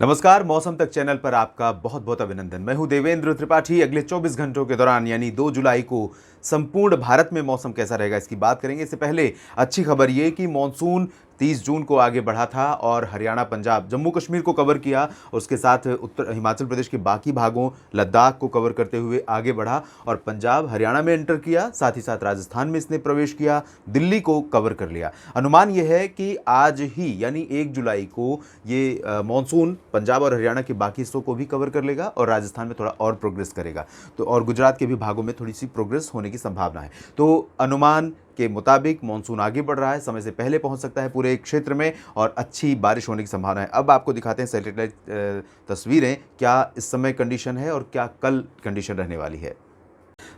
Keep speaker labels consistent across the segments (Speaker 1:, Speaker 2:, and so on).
Speaker 1: नमस्कार, मौसम तक चैनल पर आपका बहुत बहुत अभिनंदन। मैं हूं देवेंद्र त्रिपाठी। अगले 24 घंटों के दौरान यानी 2 जुलाई को संपूर्ण भारत में मौसम कैसा रहेगा इसकी बात करेंगे। इससे पहले अच्छी खबर ये कि मॉनसून 30 जून को आगे बढ़ा था और हरियाणा, पंजाब, जम्मू कश्मीर को कवर किया। उसके साथ उत्तर हिमाचल प्रदेश के बाकी भागों, लद्दाख को कवर करते हुए आगे बढ़ा और पंजाब, हरियाणा में एंटर किया। साथ ही साथ राजस्थान में इसने प्रवेश किया, दिल्ली को कवर कर लिया। अनुमान यह है कि आज ही यानी 1 जुलाई को ये मॉनसून पंजाब और हरियाणा के बाकी हिस्सों को भी कवर कर लेगा और राजस्थान में थोड़ा और प्रोग्रेस करेगा। तो और गुजरात के भी भागों में थोड़ी सी प्रोग्रेस होने की संभावना है। तो अनुमान के मुताबिक मॉनसून आगे बढ़ रहा है, समय से पहले पहुंच सकता है पूरे क्षेत्र में और अच्छी बारिश होने की संभावना है। अब आपको दिखाते हैं सैटेलाइट तस्वीरें, क्या इस समय कंडीशन है और क्या कल कंडीशन रहने वाली है।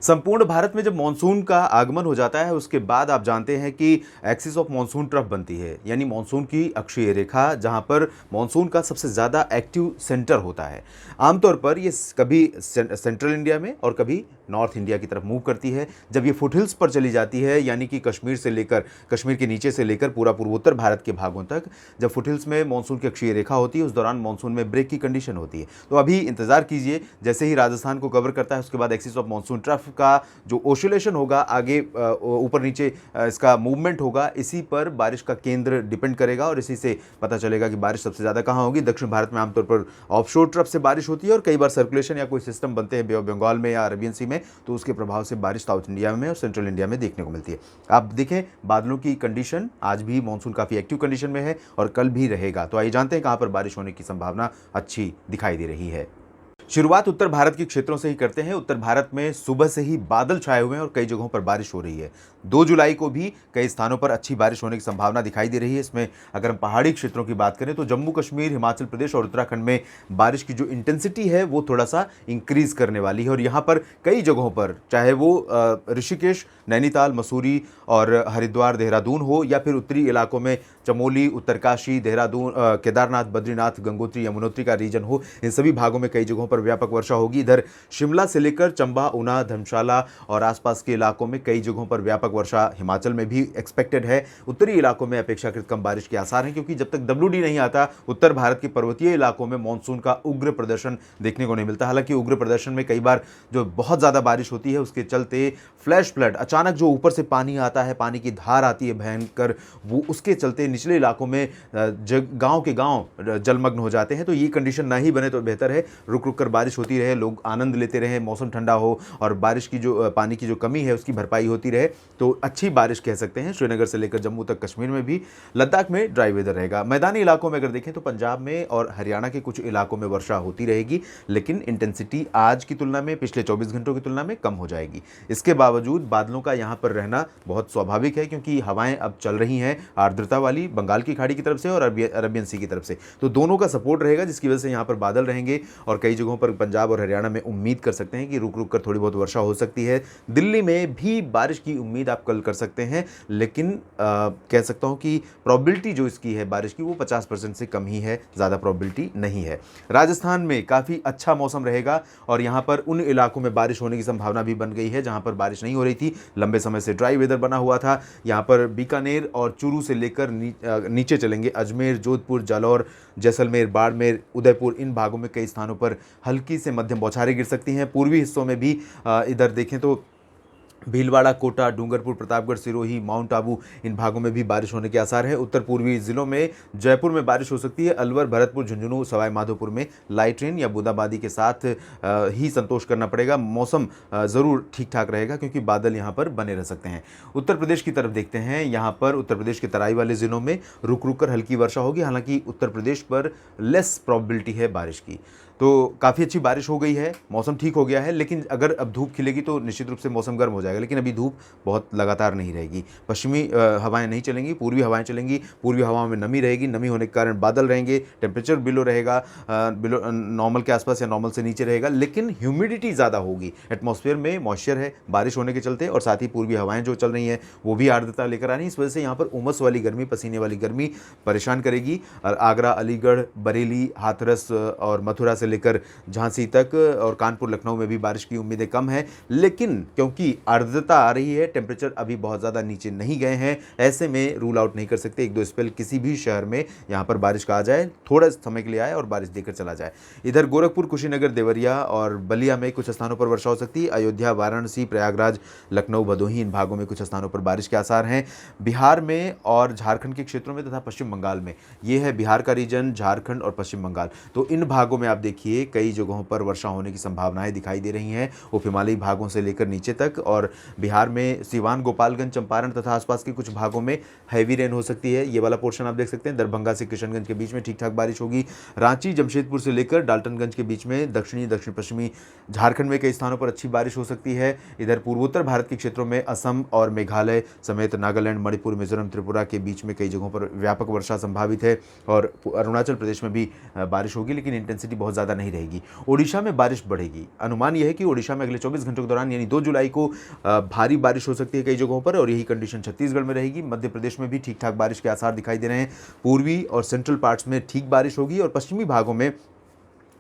Speaker 1: संपूर्ण भारत में जब मानसून का आगमन हो जाता है उसके बाद आप जानते हैं कि एक्सिस ऑफ मानसून ट्रफ बनती है, यानी मानसून की अक्षीय रेखा जहां पर मानसून का सबसे ज़्यादा एक्टिव सेंटर होता है। आमतौर पर ये कभी सेंट्रल इंडिया में और कभी नॉर्थ इंडिया की तरफ मूव करती है। जब ये फुटहिल्स पर चली जाती है, यानी कि कश्मीर के नीचे से लेकर पूरा पूर्वोत्तर भारत के भागों तक, जब फुटहिल्स में मानसून की अक्षीय रेखा होती है उस दौरान मानसून में ब्रेक की कंडीशन होती है। तो अभी इंतजार कीजिए, जैसे ही राजस्थान को कवर करता है उसके बाद एक्सिस ऑफ मानसून ट्रफ का जो ओसिलेशन होगा, आगे ऊपर नीचे इसका मूवमेंट होगा, इसी पर बारिश का केंद्र डिपेंड करेगा और इसी से पता चलेगा कि बारिश सबसे ज़्यादा कहाँ होगी। दक्षिण भारत में आमतौर पर ऑफशोर ट्रफ से बारिश होती है और कई बार सर्कुलेशन या कोई सिस्टम बनते हैं बे ऑफ बंगाल में या अरेबियन सी में, तो उसके प्रभाव से बारिश साउथ इंडिया में और सेंट्रल इंडिया में देखने को मिलती है। आप देखें बादलों की कंडीशन, आज भी मानसून काफ़ी एक्टिव कंडीशन में है और कल भी रहेगा। तो आइए जानते हैं कहाँ पर बारिश होने की संभावना अच्छी दिखाई दे रही है। शुरुआत उत्तर भारत के क्षेत्रों से ही करते हैं। उत्तर भारत में सुबह से ही बादल छाए हुए हैं और कई जगहों पर बारिश हो रही है। 2 जुलाई को भी कई स्थानों पर अच्छी बारिश होने की संभावना दिखाई दे रही है। इसमें अगर हम पहाड़ी क्षेत्रों की बात करें तो जम्मू कश्मीर, हिमाचल प्रदेश और उत्तराखंड में बारिश की जो इंटेंसिटी है वो थोड़ा सा इंक्रीज करने वाली है और यहाँ पर कई जगहों पर, चाहे वो ऋषिकेश, नैनीताल, मसूरी और हरिद्वार, देहरादून हो या फिर उत्तरी इलाकों में चमोली, उत्तरकाशी, देहरादून, केदारनाथ, बद्रीनाथ, गंगोत्री, यमुनोत्री का रीजन हो, इन सभी भागों में कई जगहों पर व्यापक वर्षा होगी। इधर शिमला से लेकर चंबा, ऊना, धर्मशाला और आसपास के इलाकों में कई जगहों पर व्यापक वर्षा हिमाचल में भी एक्सपेक्टेड है। उत्तरी इलाकों में अपेक्षाकृत कम बारिश के आसार हैं, क्योंकि जब तक WD नहीं आता उत्तर भारत के पर्वतीय इलाकों में मानसून का उग्र प्रदर्शन देखने को नहीं मिलता। हालांकि उग्र प्रदर्शन में कई बार जो बहुत ज़्यादा बारिश होती है उसके चलते फ्लैश फ्लड, अचानक जो ऊपर से पानी आता है, पानी की धार आती है भयंकर, वो उसके चलते निचले इलाकों में गांव के गांव जलमग्न हो जाते हैं। तो ये कंडीशन ना ही बने तो बेहतर है। रुक रुक कर बारिश होती रहे, लोग आनंद लेते रहे, मौसम ठंडा हो और बारिश की जो पानी की जो कमी है उसकी भरपाई होती रहे, तो अच्छी बारिश कह सकते हैं। श्रीनगर से लेकर जम्मू तक, कश्मीर में भी, लद्दाख में ड्राई वेदर रहेगा। मैदानी इलाकों में अगर देखें तो पंजाब में और हरियाणा के कुछ इलाकों में वर्षा होती रहेगी, लेकिन इंटेंसिटी आज की तुलना में, पिछले 24 घंटों की तुलना में कम हो जाएगी। इसके बावजूद बादलों का यहाँ पर रहना बहुत स्वाभाविक है, क्योंकि हवाएं अब चल रही हैं आर्द्रता वाली, बंगाल की खाड़ी की तरफ से और अरबियन सी की तरफ से, तो दोनों का सपोर्ट रहेगा, जिसकी वजह से यहाँ पर बादल रहेंगे और कई जगहों पर पंजाब और हरियाणा में उम्मीद कर सकते हैं कि रुक रुक कर थोड़ी बहुत वर्षा हो सकती है। दिल्ली में भी बारिश की उम्मीद आप कल कर सकते हैं, लेकिन कह सकता हूं कि प्रोबेबिलिटी जो इसकी है बारिश की वो 50% से कम ही है, ज़्यादा प्रोबेबिलिटी नहीं है। राजस्थान में काफ़ी अच्छा मौसम रहेगा और यहाँ पर उन इलाकों में बारिश होने की संभावना भी बन गई है जहाँ पर बारिश नहीं हो रही थी, लंबे समय से ड्राई वेदर बना हुआ था। यहाँ पर बीकानेर और चूरू से लेकर नीचे चलेंगे अजमेर, जोधपुर, जालौर, जैसलमेर, बाड़मेर, उदयपुर, इन भागों में कई स्थानों पर हल्की से मध्यम बौछारें गिर सकती हैं। पूर्वी हिस्सों में भी इधर देखें तो भीलवाड़ा, कोटा, डूंगरपुर, प्रतापगढ़, सिरोही, माउंट आबू, इन भागों में भी बारिश होने के आसार हैं। उत्तर पूर्वी जिलों में जयपुर में बारिश हो सकती है। अलवर, भरतपुर, झुंझुनू, सवाई माधोपुर में लाइट रेन या बूंदाबांदी के साथ ही संतोष करना पड़ेगा। मौसम ज़रूर ठीक ठाक रहेगा क्योंकि बादल यहाँ पर बने रह सकते हैं। उत्तर प्रदेश की तरफ देखते हैं। यहाँ पर उत्तर प्रदेश के तराई वाले ज़िलों में रुक रुक कर हल्की वर्षा होगी, हालांकि उत्तर प्रदेश पर लेस प्रॉबिलिटी है बारिश की। तो काफ़ी अच्छी बारिश हो गई है, मौसम ठीक हो गया है, लेकिन अगर अब धूप खिलेगी तो निश्चित रूप से मौसम गर्म हो जाएगा, लेकिन अभी धूप बहुत लगातार नहीं रहेगी। पश्चिमी हवाएं नहीं चलेंगी, पूर्वी हवाएं चलेंगी। पूर्वी हवाओं में नमी रहेगी, नमी होने के कारण बादल रहेंगे, टेम्परेचर बिलो रहेगा, बिलो नॉर्मल के आसपास या नॉर्मल से नीचे रहेगा, लेकिन ह्यूमिडिटी ज़्यादा होगी। एटमॉस्फेयर में मॉइस्चर है बारिश होने के चलते, और साथ ही पूर्वी हवाएं जो चल रही हैं वो भी आर्द्रता लेकर आ रही हैं। इस वजह से यहाँ पर उमस वाली गर्मी, पसीने वाली गर्मी परेशान करेगी। और आगरा, अलीगढ़, बरेली, हाथरस और मथुरा से लेकर झांसी तक और कानपुर लखनऊ में भी बारिश की उम्मीदें कम है, लेकिन क्योंकि आर्द्रता आ रही है, टेम्परेचर अभी बहुत ज़्यादा नीचे नहीं गए हैं, ऐसे में रूल आउट नहीं कर सकते। एक दो स्पेल किसी भी शहर में यहाँ पर बारिश का आ जाए, थोड़ा समय के लिए आए और बारिश देकर चला जाए। इधर गोरखपुर, कुशीनगर, देवरिया और बलिया में कुछ स्थानों पर वर्षा हो सकती है। अयोध्या, वाराणसी, प्रयागराज, लखनऊ, भदोही, इन भागों में कुछ स्थानों पर बारिश के आसार हैं। बिहार में और झारखंड के क्षेत्रों में तथा पश्चिम बंगाल में, ये है बिहार का रीजन, झारखंड और पश्चिम बंगाल, तो इन भागों में आप देखिए कई जगहों पर वर्षा होने की संभावनाएं दिखाई दे रही हैं, उप हिमालयी भागों से लेकर नीचे तक। और बिहार में सीवान, गोपालगंज, चंपारण तथा आसपास के कुछ भागों में हैवी रेन हो सकती है। ये वाला पोर्शन आप देख सकते हैं। दरभंगा से किशनगंज के बीच में ठीक ठाक बारिश होगी। रांची, जमशेदपुर से लेकर डाल्टनगंज के बीच में दक्षिण पश्चिमी झारखंड में कई स्थानों पर अच्छी बारिश हो सकती है। इधर पूर्वोत्तर भारत के क्षेत्रों में असम और मेघालय समेत नागालैंड, मणिपुर, मिजोरम, त्रिपुरा के बीच में कई जगहों पर व्यापक वर्षा संभावित है। और अरुणाचल प्रदेश में भी बारिश होगी, लेकिन इंटेंसिटी बहुत ज़्यादा नहीं रहेगी। ओडिशा में बारिश बढ़ेगी। अनुमान यह है कि ओडिशा में अगले 24 घंटों के दौरान यानी 2 जुलाई को भारी बारिश हो सकती है कई जगहों पर, और यही कंडीशन छत्तीसगढ़ में रहेगी। मध्य प्रदेश में भी ठीक ठाक बारिश के आसार दिखाई दे रहे हैं। पूर्वी और सेंट्रल पार्ट्स में ठीक बारिश होगी, और पश्चिमी भागों में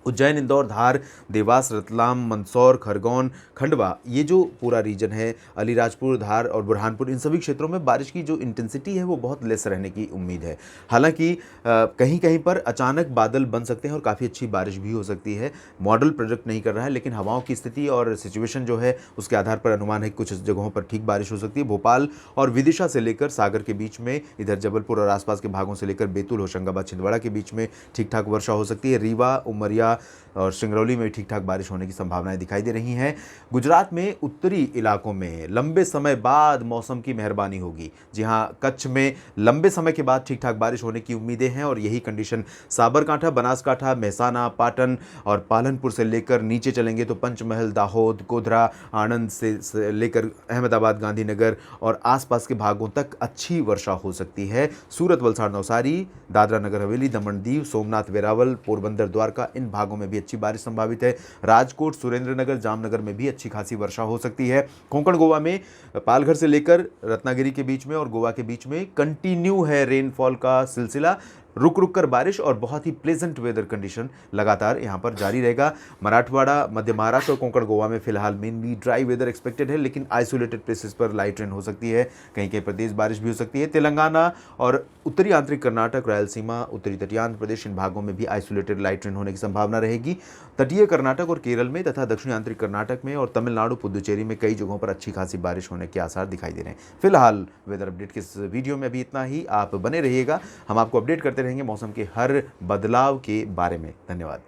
Speaker 1: उज्जैन, इंदौर, धार, देवास, रतलाम, मंदसौर, खरगोन, खंडवा, ये जो पूरा रीजन है, अलीराजपुर, धार और बुरहानपुर, इन सभी क्षेत्रों में बारिश की जो इंटेंसिटी है वो बहुत लेस रहने की उम्मीद है। हालांकि कहीं कहीं पर अचानक बादल बन सकते हैं और काफ़ी अच्छी बारिश भी हो सकती है। मॉडल प्रोजेक्ट नहीं कर रहा है, लेकिन हवाओं की स्थिति और सिचुएशन जो है उसके आधार पर अनुमान है कि कुछ जगहों पर ठीक बारिश हो सकती है। भोपाल और विदिशा से लेकर सागर के बीच में, इधर जबलपुर और आसपास के भागों से लेकर बैतूल, होशंगाबाद, छिंदवाड़ा के बीच में ठीक ठाक वर्षा हो सकती है। रीवा, उमरिया और सिंगरौली में ठीक ठाक बारिश होने की संभावनाएं दिखाई दे रही हैं। गुजरात में उत्तरी इलाकों में लंबे समय बाद मौसम की मेहरबानी होगी। जी हां, कच्छ में लंबे समय के बाद ठीक ठाक बारिश होने की उम्मीदें हैं, और यही कंडीशन साबरकांठा, बनासकांठा, मेहसाना, पाटन और पालनपुर से लेकर नीचे चलेंगे तो पंचमहल, दाहोद, गोधरा, आणंद से लेकर अहमदाबाद, गांधीनगर और आसपास के भागों तक अच्छी वर्षा हो सकती है। सूरत, वलसाड़, नवसारी, दादरा नगर हवेली, दमन दीव, सोमनाथ, वेरावल, पोरबंदर, द्वारका, इन भागों में भी अच्छी बारिश संभावित है। राजकोट, सुरेंद्रनगर, जामनगर में भी अच्छी खासी वर्षा हो सकती है। कोंकण गोवा में पालघर से लेकर रत्नागिरी के बीच में और गोवा के बीच में कंटिन्यू है रेनफॉल का सिलसिला। रुक रुक कर बारिश और बहुत ही प्लेजेंट वेदर कंडीशन लगातार यहाँ पर जारी रहेगा। मराठवाड़ा, मध्य महाराष्ट्र और कोंकण गोवा में फिलहाल मेनली ड्राई वेदर एक्सपेक्टेड है, लेकिन आइसोलेटेड प्लेसेस पर लाइट रेन हो सकती है, कहीं कहीं पर तेज बारिश भी हो सकती है। तेलंगाना और उत्तरी आंतरिक कर्नाटक, रायलसीमा, उत्तरी तटीय आंध्र प्रदेश, इन भागों में भी आइसोलेटेड लाइट रेन होने की संभावना रहेगी। तटीय कर्नाटक और केरल में तथा दक्षिणी आंतरिक कर्नाटक में और तमिलनाडु, पुदुचेरी में कई जगहों पर अच्छी खासी बारिश होने के आसार दिखाई दे रहे हैं। फिलहाल वेदर अपडेट के इस वीडियो में अभी इतना ही। आप बने रहिएगा, हम आपको अपडेट करते रहेंगे मौसम के हर बदलाव के बारे में। धन्यवाद।